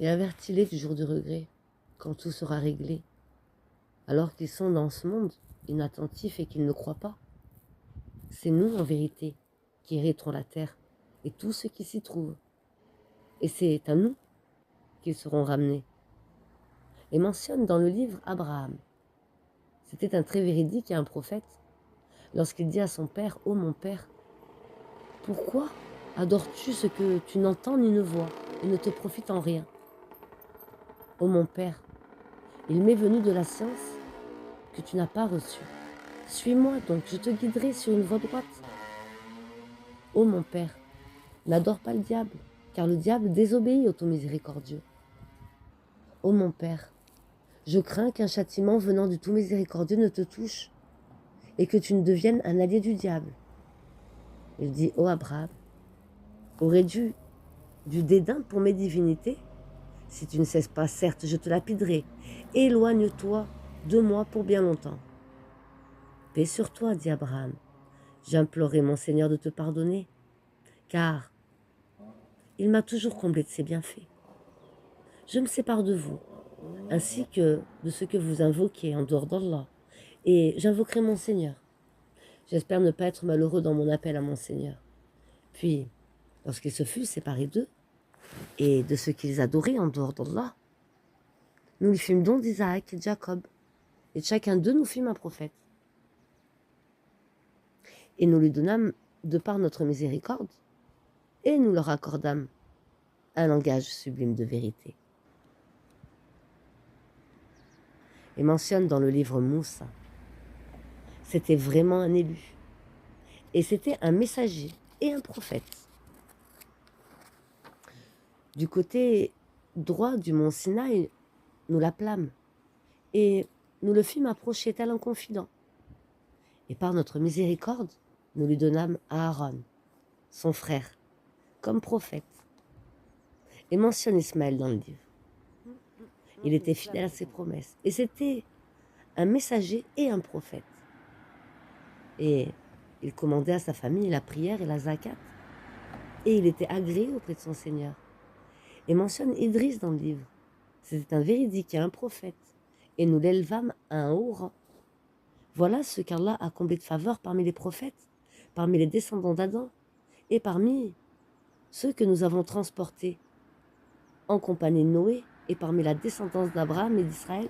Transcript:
et avertis-les du jour du regret, quand tout sera réglé, alors qu'ils sont dans ce monde inattentifs et qu'ils ne croient pas. C'est nous, en vérité, qui hériterons la terre et tout ce qui s'y trouve. Et c'est à nous qu'ils seront ramenés. Et mentionne dans le livre Abraham. C'était un très véridique et un prophète. Lorsqu'il dit à son père, « Ô mon père, pourquoi adores-tu ce que tu n'entends ni ne vois et ne te profite en rien? Ô mon père, il m'est venu de la science que tu n'as pas reçue. Suis-moi donc, je te guiderai sur une voie droite. Ô mon père, n'adore pas le diable, car le diable désobéit au tout miséricordieux. Ô mon père, je crains qu'un châtiment venant du tout miséricordieux ne te touche et que tu ne deviennes un allié du diable. Il dit, ô Abraham, aurais-tu du dédain pour mes divinités? Si tu ne cesses pas, certes, je te lapiderai. Éloigne-toi de moi pour bien longtemps. Paix sur toi, dit Abraham. J'implorai mon Seigneur de te pardonner, car il m'a toujours comblé de ses bienfaits. Je me sépare de vous, ainsi que de ce que vous invoquez en dehors d'Allah, et j'invoquerai mon Seigneur. J'espère ne pas être malheureux dans mon appel à mon Seigneur. Puis, lorsqu'il se fut séparé d'eux, et de ce qu'ils adoraient en dehors d'Allah, nous lui fîmes don d'Isaac et de Jacob, et chacun d'eux nous fîmes un prophète. Et nous lui donnâmes, de par notre miséricorde, et nous leur accordâmes un langage sublime de vérité. Et mentionne dans le livre Moussa, c'était vraiment un élu, et c'était un messager et un prophète. Du côté droit du mont Sinaï, nous l'appelâmes, et nous le fîmes approcher tel un confident. Et par notre miséricorde, nous lui donnâmes Aaron, son frère, comme prophète. Et mentionne Ismaël dans le livre. Il était fidèle à ses promesses. Et c'était un messager et un prophète. Et il commandait à sa famille la prière et la zakat. Et il était agréé auprès de son Seigneur. Et mentionne Idriss dans le livre. C'était un véridique et un prophète. Et nous l'élevâmes à un haut rang. Voilà ce qu'Allah a comblé de faveur parmi les prophètes, parmi les descendants d'Adam, et parmi ceux que nous avons transportés en compagnie de Noé, et parmi la descendance d'Abraham et d'Israël,